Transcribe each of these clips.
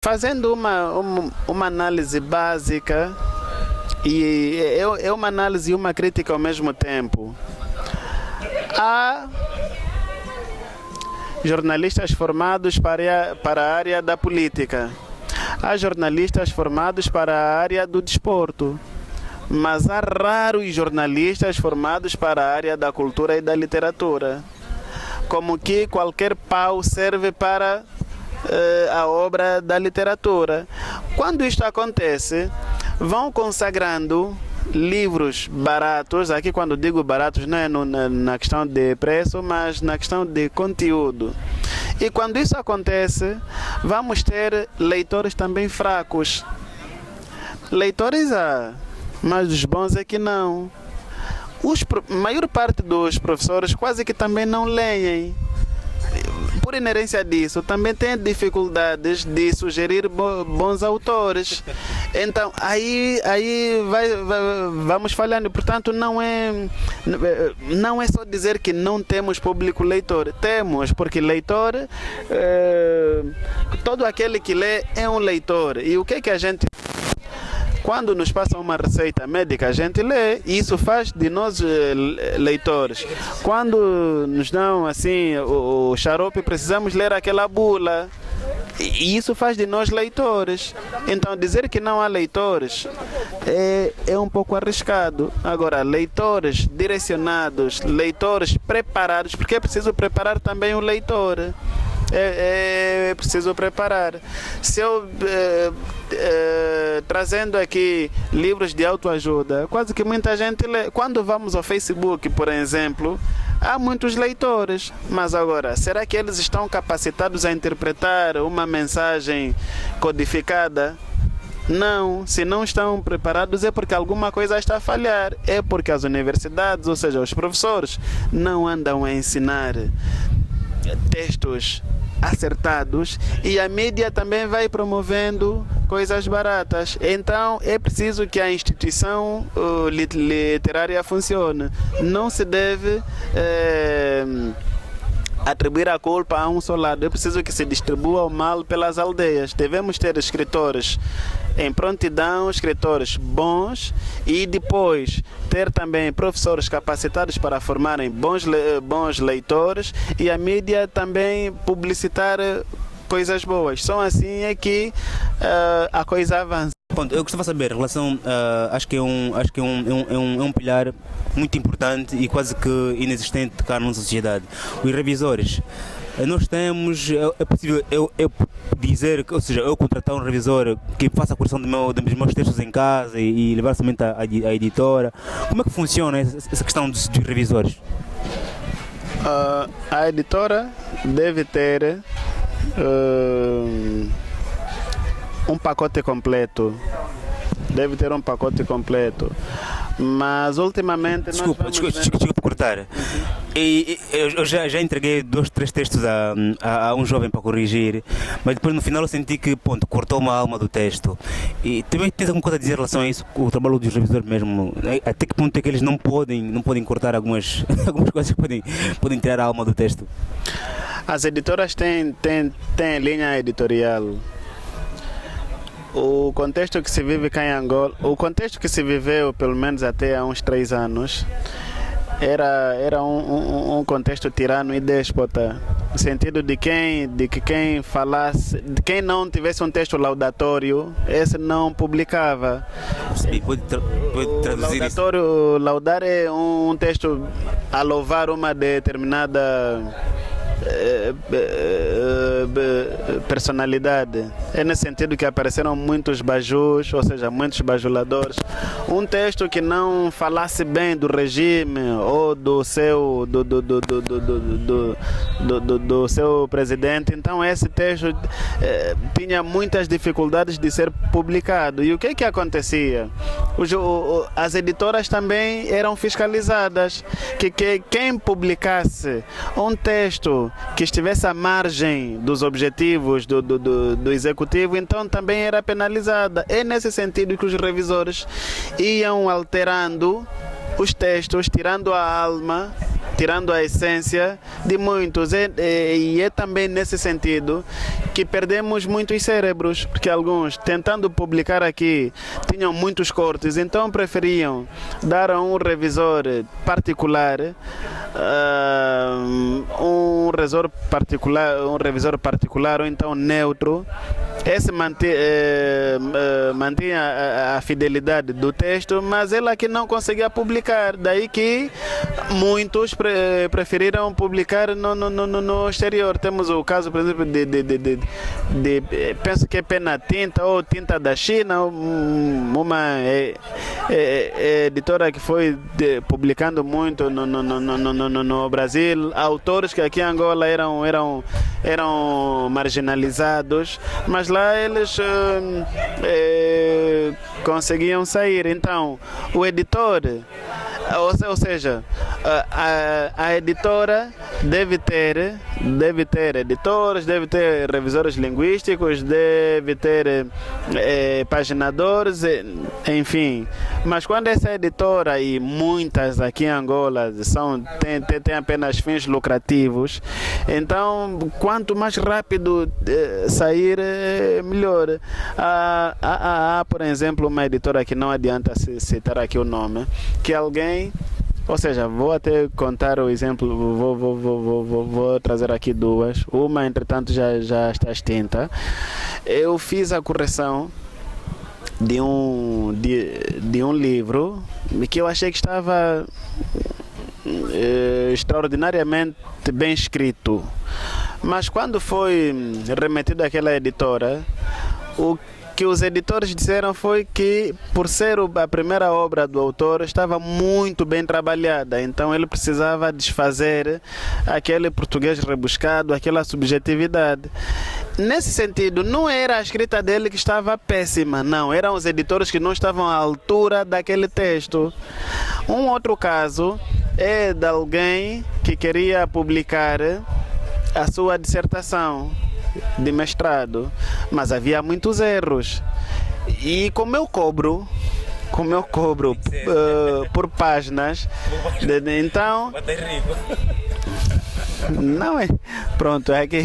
Fazendo uma análise básica e é uma análise e uma crítica ao mesmo tempo. Há jornalistas formados para a área da política. Há jornalistas formados para a área do desporto. Mas há raros jornalistas formados para a área da cultura e da literatura. Como que qualquer pau serve para a obra da literatura. Quando isto acontece, vão consagrando livros baratos. Aqui, quando digo baratos, não é na questão de preço, mas na questão de conteúdo. E quando isso acontece, vamos ter leitores também fracos. Leitores há, mas os bons é que não. A maior parte dos professores quase que também não leem. Por inerência disso, também tem dificuldades de sugerir bons autores. Então, aí vamos falhando. Portanto, não é só dizer que não temos público leitor. Temos, porque leitor, todo aquele que lê é um leitor. E o que é que a gente... Quando nos passam uma receita médica, a gente lê, e isso faz de nós leitores. Quando nos dão assim o xarope, precisamos ler aquela bula, e isso faz de nós leitores. Então, dizer que não há leitores é um pouco arriscado. Agora, leitores direcionados, leitores preparados, porque é preciso preparar também o leitor. É preciso preparar. Se eu trazendo aqui livros de autoajuda, quase que muita gente lê. Quando vamos ao Facebook, por exemplo, há muitos leitores, mas agora, será que eles estão capacitados a interpretar uma mensagem codificada? Não, se não estão preparados é porque alguma coisa está a falhar, é porque as universidades, ou seja, os professores, não andam a ensinar textos acertados, e a mídia também vai promovendo coisas baratas. Então é preciso que a instituição literária funcione. Não se deve atribuir a culpa a um só lado. É preciso que se distribua o mal pelas aldeias. Devemos ter escritores em prontidão, escritores bons, e depois ter também professores capacitados para formarem bons leitores, e a mídia também publicitar coisas boas. Só assim é que a coisa avança. Eu gostava de saber, em relação, acho que é um pilar muito importante e quase que inexistente cá na nossa sociedade. Os revisores. Nós temos, é possível eu dizer, ou seja, eu contratar um revisor que faça a correção dos meus textos em casa e levar somente à editora. Como é que funciona essa questão dos revisores? A editora deve ter um pacote completo. Deve ter um pacote completo. Mas ultimamente... Desculpa por cortar. Eu já entreguei 2, 3 textos a um jovem para corrigir, mas depois no final eu senti que, ponto, cortou uma alma do texto. E também tens alguma coisa a dizer em relação a isso, o trabalho dos revisores mesmo? Até que ponto é que eles não podem cortar algumas coisas que podem tirar a alma do texto? As editoras têm linha editorial. O contexto que se vive cá em Angola, o contexto que se viveu pelo menos até há uns 3 anos, era um contexto tirano e déspota, no sentido de que quem falasse, de quem não tivesse um texto laudatório, esse não publicava. E pode traduzir laudatório, isso? Laudar é um texto a louvar uma determinada personalidade. É nesse sentido que apareceram muitos bajus, ou seja, muitos bajuladores. Um texto que não falasse bem do regime ou do seu do seu presidente, então esse texto tinha muitas dificuldades de ser publicado. E o que acontecia? As editoras também eram fiscalizadas, que quem publicasse um texto que estivesse à margem dos objetivos do executivo, então também era penalizada. É nesse sentido que os revisores iam alterando os textos, tirando a alma tirando a essência de muitos. E é também nesse sentido que perdemos muitos cérebros, porque alguns, tentando publicar aqui, tinham muitos cortes, então preferiam dar a um revisor particular, um revisor particular ou então neutro. Esse mantinha a fidelidade do texto, mas ele aqui não conseguia publicar. Daí que muitos preferiram publicar no exterior. Temos o caso, por exemplo, penso que é Pena Tinta ou Tinta da China, uma editora que foi publicando muito no Brasil, autores que aqui em Angola eram marginalizados, mas lá eles conseguiam sair. Então, o editor, ou seja, a editora deve ter editores, deve ter revisores linguísticos, deve ter paginadores, enfim. Mas quando essa editora, e muitas aqui em Angola tem apenas fins lucrativos, então quanto mais rápido sair, melhor. Há, por exemplo, uma editora que não adianta citar aqui o nome, que alguém, ou seja, vou até contar o exemplo, vou trazer aqui duas. Uma, entretanto, já está extinta. Eu fiz a correção de um livro que eu achei que estava extraordinariamente bem escrito. Mas quando foi remetido àquela editora, o que os editores disseram foi que, por ser a primeira obra do autor, estava muito bem trabalhada, então ele precisava desfazer aquele português rebuscado, aquela subjetividade. Nesse sentido, não era a escrita dele que estava péssima, não, eram os editores que não estavam à altura daquele texto. Um outro caso é de alguém que queria publicar a sua dissertação de mestrado, mas havia muitos erros. E como eu cobro por páginas, então não é pronto, é que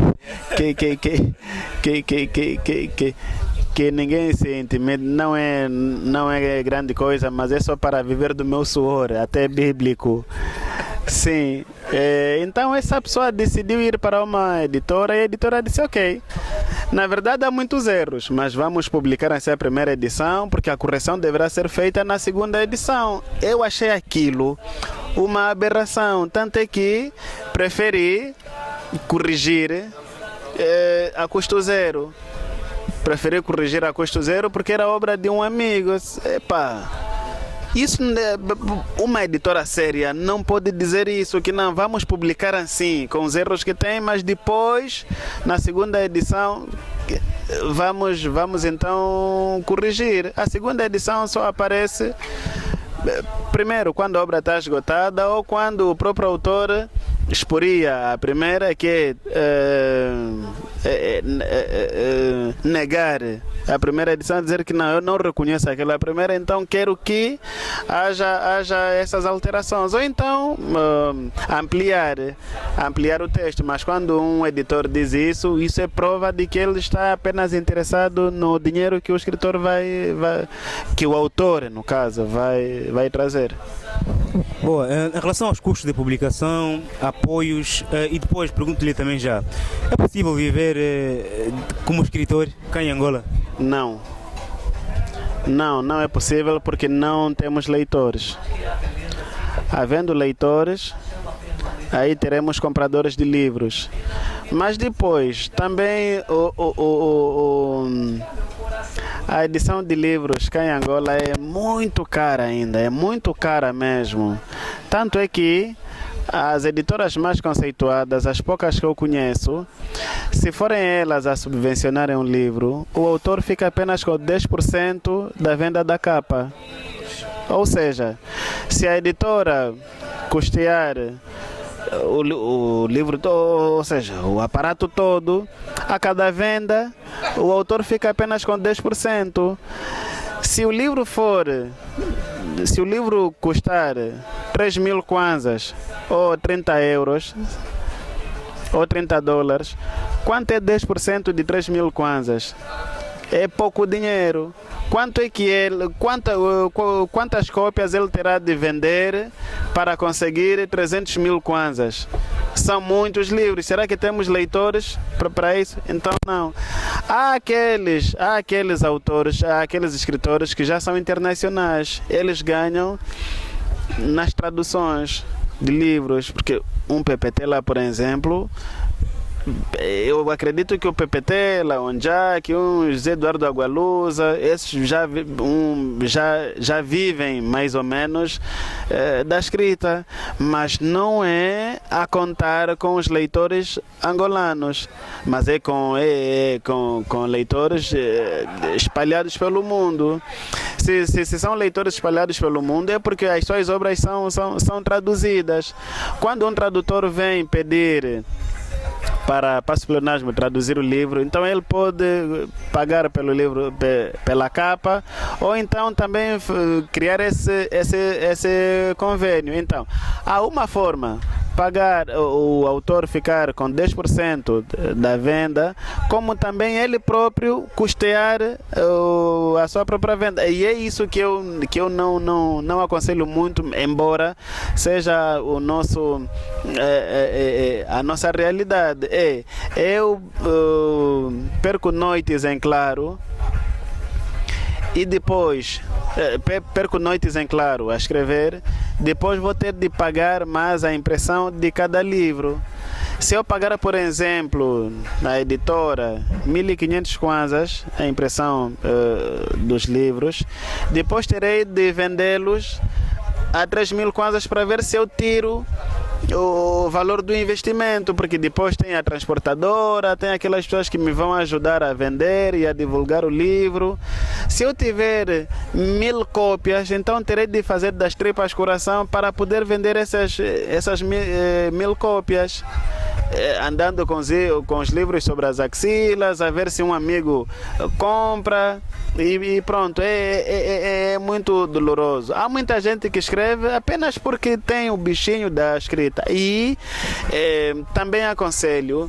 ninguém se intimide, não é grande coisa, mas é só para viver do meu suor, até bíblico. Sim, então essa pessoa decidiu ir para uma editora e a editora disse ok. Na verdade há muitos erros, mas vamos publicar essa primeira edição porque a correção deverá ser feita na segunda edição. Eu achei aquilo uma aberração, tanto é que preferi corrigir a custo zero. Preferi corrigir a custo zero porque era obra de um amigo. Isso, uma editora séria não pode dizer isso, que não, vamos publicar assim, com os erros que tem, mas depois, na segunda edição, vamos então corrigir. A segunda edição só aparece, primeiro, quando a obra está esgotada ou quando o próprio autor exporia a primeira, que negar a primeira edição, dizer que não, eu não reconheço aquela primeira, então quero que haja essas alterações, ou então ampliar o texto. Mas quando um editor diz isso é prova de que ele está apenas interessado no dinheiro que o escritor que o autor, no caso, vai trazer. Boa, em relação aos custos de publicação, apoios, e depois pergunto-lhe também já, é possível viver como escritor cá em Angola? Não é possível porque não temos leitores. Havendo leitores, aí teremos compradores de livros. Mas depois, também a edição de livros cá em Angola é muito cara ainda, é muito cara mesmo. Tanto é que as editoras mais conceituadas, as poucas que eu conheço, se forem elas a subvencionarem um livro, o autor fica apenas com 10% da venda da capa. Ou seja, se a editora custear o livro todo, ou seja, o aparato todo, a cada venda, o autor fica apenas com 10%. Se o livro custar 3.000 kwanzas ou 30 euros ou 30 dólares. Quanto é 10% de 3.000 kwanzas? É pouco dinheiro. Quanto é que ele, quantas cópias ele terá de vender para conseguir 300.000 kwanzas? São muitos livros. Será que temos leitores para isso? Então não. Há aqueles autores, há aqueles escritores que já são internacionais. Eles ganham nas traduções de livros, porque um PPT lá, por exemplo, eu acredito que o PPT, lá, um Jack, um José Eduardo Agualusa, esses já vivem mais ou menos da escrita, mas não é a contar com os leitores angolanos, mas é com leitores espalhados pelo mundo. Se são leitores espalhados pelo mundo é porque as suas obras são traduzidas. Quando um tradutor vem pedir para Passo Pleonasmo traduzir o livro, então ele pode pagar pelo livro, pela capa, ou então também criar esse convênio. Então, há uma forma: pagar o autor ficar com 10% da venda, como também ele próprio custear a sua própria venda. E é isso que eu não aconselho muito, embora seja o nosso a nossa realidade. Eu perco noites em claro e depois perco noites em claro a escrever, depois vou ter de pagar mais a impressão de cada livro. Se eu pagar, por exemplo, na editora 1.500 kwanzas a impressão dos livros, depois terei de vendê-los a 3.000 kwanzas para ver se eu tiro o valor do investimento, porque depois tem a transportadora, tem aquelas pessoas que me vão ajudar a vender e a divulgar o livro. Se eu tiver 1.000 cópias, então terei de fazer das tripas coração para poder vender essas 1.000 cópias, andando com os livros sobre as axilas, a ver se um amigo compra. E pronto, é muito doloroso. Há muita gente que escreve apenas porque tem o bichinho da escrita. E também aconselho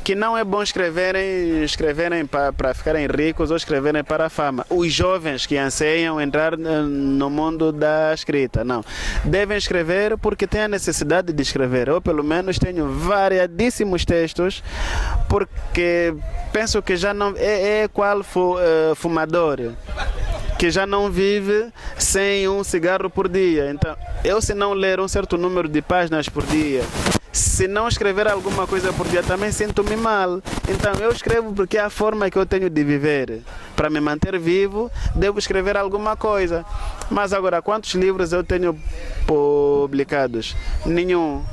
que não é bom escreverem para ficarem ricos ou escreverem para a fama. Os jovens que anseiam entrar no mundo da escrita, não. Devem escrever porque têm a necessidade de escrever. Eu, pelo menos, tenho variadíssimos textos, porque penso que já não é qual fumador que já não vive sem um cigarro por dia. Então, eu, se não ler um certo número de páginas por dia, se não escrever alguma coisa por dia, também sinto-me mal. Então eu escrevo porque é a forma que eu tenho de viver. Para me manter vivo, devo escrever alguma coisa. Mas agora, quantos livros eu tenho publicados? Nenhum.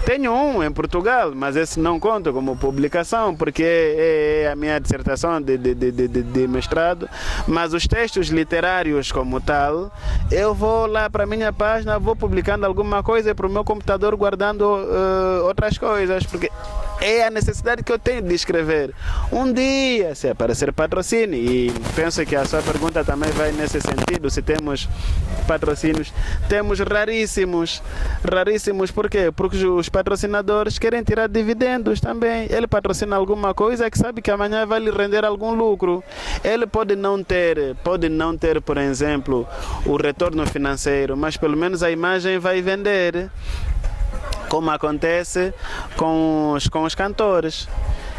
Tenho um em Portugal, mas esse não conta como publicação, porque é a minha dissertação de mestrado. Mas os textos literários como tal, eu vou lá para a minha página, vou publicando alguma coisa e para o meu computador guardando outras coisas, porque é a necessidade que eu tenho de escrever. Um dia, se aparecer patrocínio, e penso que a sua pergunta também vai nesse sentido, se temos patrocínios, temos raríssimos. Raríssimos, por quê? Porque os patrocinadores querem tirar dividendos também. Ele patrocina alguma coisa que sabe que amanhã vai lhe render algum lucro. Ele pode não ter, por exemplo, o retorno financeiro, mas pelo menos a imagem vai vender, como acontece com os cantores.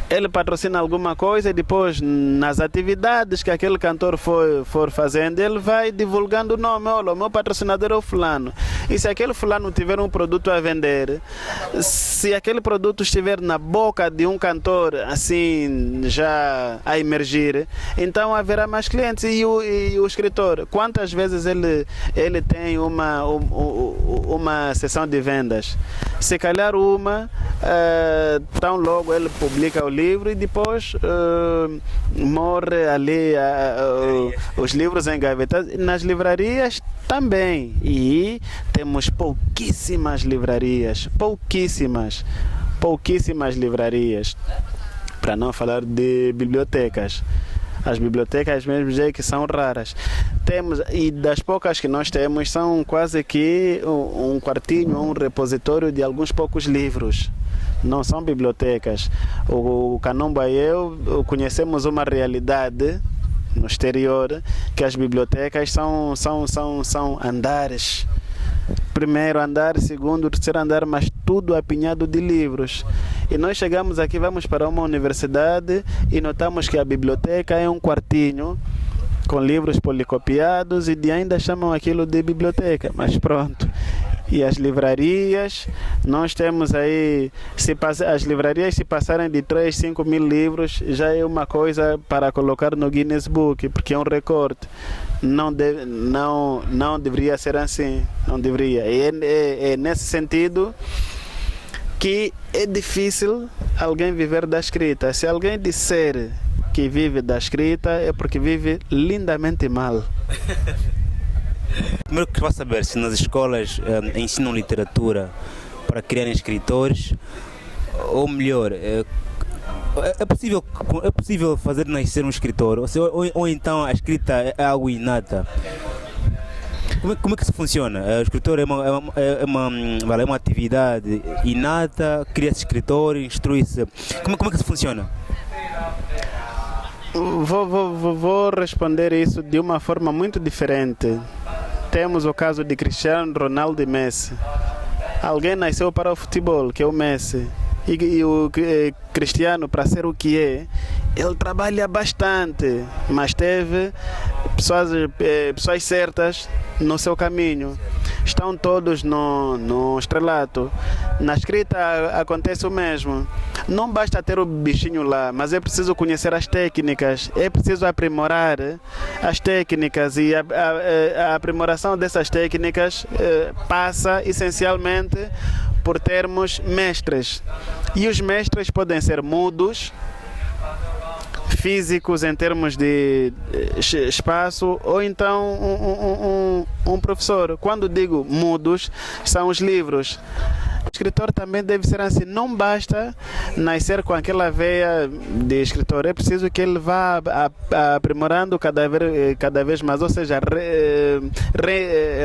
Ele patrocina alguma coisa e depois, nas atividades que aquele cantor for fazendo, ele vai divulgando o nome. Olha, o meu patrocinador é o fulano. E se aquele fulano tiver um produto a vender, se aquele produto estiver na boca de um cantor assim, já a emergir, então haverá mais clientes. E o escritor, quantas vezes ele tem uma sessão de vendas? Se calhar tão logo ele publica o livro e depois morre ali os livros engavetados. Nas livrarias também. E temos pouquíssimas livrarias. Pouquíssimas livrarias. Para não falar de bibliotecas. As bibliotecas mesmo já que são raras. temos, e das poucas que nós temos, são quase que um quartinho, um repositório de alguns poucos livros. Não são bibliotecas. O Kanumba e eu conhecemos uma realidade no exterior, que as bibliotecas são andares. Primeiro andar, segundo, terceiro andar, mas tudo apinhado de livros. E nós chegamos aqui, vamos para uma universidade e notamos que a biblioteca é um quartinho com livros policopiados e ainda chamam aquilo de biblioteca, mas pronto. E as livrarias, nós temos aí, as livrarias se passarem de 3, 5 mil livros, já é uma coisa para colocar no Guinness Book, porque é um recorde. Não deveria ser assim, não deveria. É nesse sentido que é difícil alguém viver da escrita. Se alguém disser que vive da escrita, é porque vive lindamente mal. Primeiro que posso saber se nas escolas ensinam literatura para criarem escritores, ou melhor, é possível fazer nascer um escritor, ou então a escrita é algo inata. Como é que isso funciona? O escritor é uma atividade inata, cria-se escritor, instrui-se. Como é que isso funciona? Vou responder isso de uma forma muito diferente. Temos o caso de Cristiano Ronaldo e Messi. Alguém nasceu para o futebol, que é o Messi. E o Cristiano, para ser o que é, ele trabalha bastante, mas teve pessoas certas no seu caminho. Estão todos no estrelato. Na escrita acontece o mesmo. Não basta ter o bichinho lá, mas é preciso conhecer as técnicas, é preciso aprimorar as técnicas, e a aprimoração dessas técnicas passa essencialmente por termos mestres. E os mestres podem ser mudos, físicos em termos de espaço, ou então um professor. Quando digo mudos, são os livros. O escritor também deve ser assim. Não basta nascer com aquela veia de escritor, é preciso que ele vá aprimorando cada vez mais, ou seja,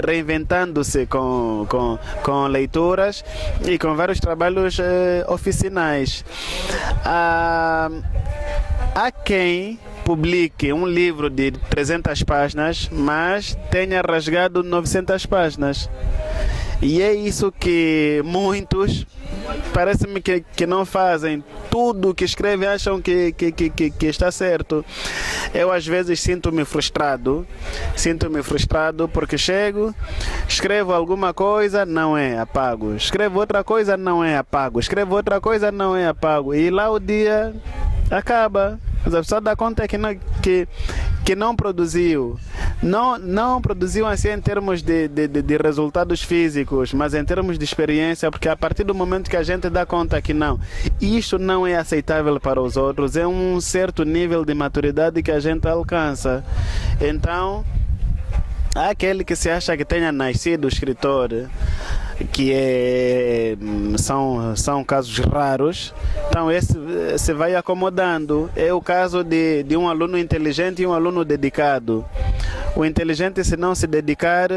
reinventando-se com leituras e com vários trabalhos oficinais. Há quem publique um livro de 300 páginas, mas tenha rasgado 900 páginas. E é isso que muitos, parece-me que não fazem. Tudo que escrevem acham que está certo. Eu às vezes sinto-me frustrado porque chego, escrevo alguma coisa, não é, apago. Escrevo outra coisa, não é, apago. Escrevo outra coisa, não é, apago. E lá o dia acaba. Mas a pessoa dá conta que não produziu. Não produziu assim em termos de resultados físicos, mas em termos de experiência, porque a partir do momento que a gente dá conta que não, isto não é aceitável para os outros, é um certo nível de maturidade que a gente alcança. Então, há aquele que se acha que tenha nascido escritor, que são casos raros, então esse se vai acomodando. É o caso de um aluno inteligente e um aluno dedicado. O inteligente, se não se dedicar,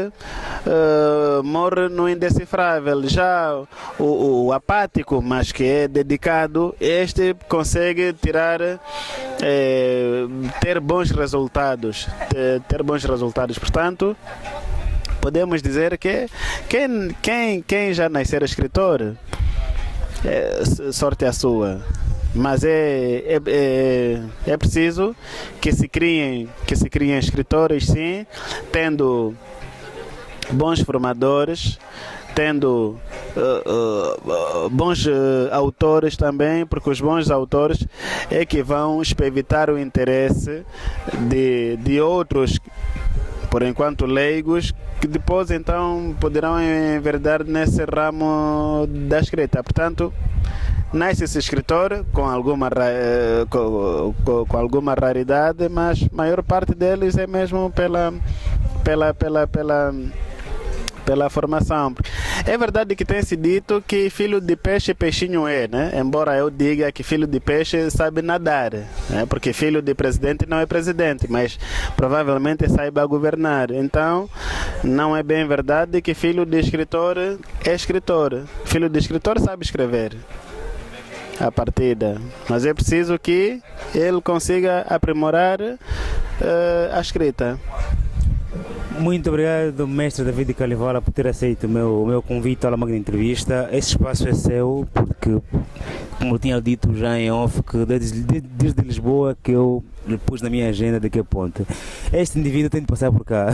morre no indecifrável. Já o apático, mas que é dedicado, este consegue ter bons resultados. Portanto, podemos dizer que quem já nascer escritor, sorte a sua. Mas é preciso que se criem escritores, sim, tendo bons formadores, tendo bons autores também, porque os bons autores é que vão evitar o interesse de outros, por enquanto leigos, que depois então poderão enverdar nesse ramo da escrita. Portanto, nasce esse escritor com alguma raridade, mas a maior parte deles é mesmo pela formação. É verdade que tem se dito que filho de peixe, peixinho é, né? Embora eu diga que filho de peixe sabe nadar, né? Porque filho de presidente não é presidente, mas provavelmente saiba governar. Então, não é bem verdade que filho de escritor é escritor. Filho de escritor sabe escrever a partida, mas é preciso que ele consiga aprimorar a escrita. Muito obrigado, mestre David Calivala, por ter aceito o meu convite à Magna Entrevista. Esse espaço é seu, porque, como eu tinha dito já em off, que desde Lisboa que eu pus na minha agenda daqui a ponte. Este indivíduo tem de passar por cá.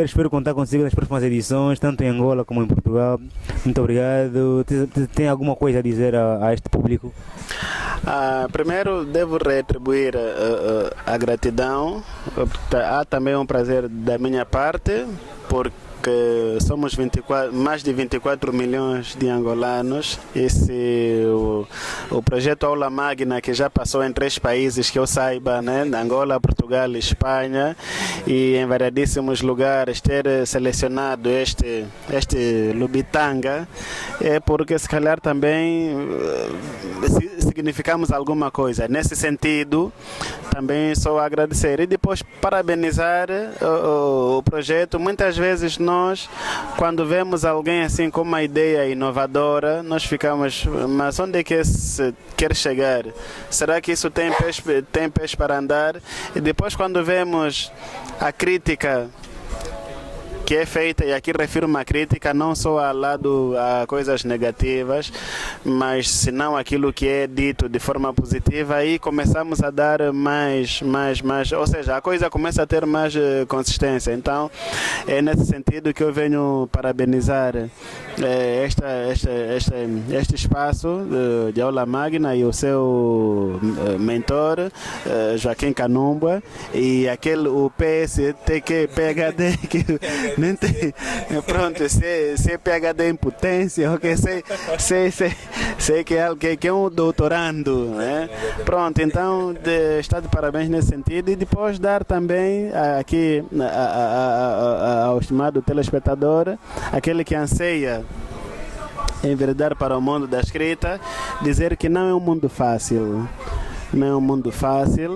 espero contar consigo nas próximas edições, tanto em Angola como em Portugal. Muito obrigado. Tem alguma coisa a dizer a este público? Primeiro devo retribuir a gratidão. Há também um prazer da minha parte, porque somos mais de 24 milhões de angolanos. O projeto Aula Magna, que já passou em 3 países que eu saiba, né? Angola, Portugal e Espanha, e em variadíssimos lugares, ter selecionado este Lubitanga, é porque se calhar também significamos alguma coisa. Nesse sentido, também só agradecer e depois parabenizar o projeto. Muitas vezes nós, quando vemos alguém assim com uma ideia inovadora, nós ficamos, mas onde é que se quer chegar? Será que isso tem pés para andar? E depois, quando vemos a crítica que é feita, e aqui refiro uma crítica não só a coisas negativas, mas senão aquilo que é dito de forma positiva, aí começamos a dar mais, ou seja, a coisa começa a ter mais consistência. Então, é nesse sentido que eu venho parabenizar este espaço de Aula Magna e o seu mentor, Joaquim Canumba, e o PSTQ PhD que nem tem, pronto, se é PhD em potência, ok, sei que é um doutorando, né? Pronto, então está de parabéns nesse sentido, e depois dar também aqui ao estimado telespectador, aquele que anseia enveredar para o mundo da escrita, dizer que não é um mundo fácil, não é um mundo fácil.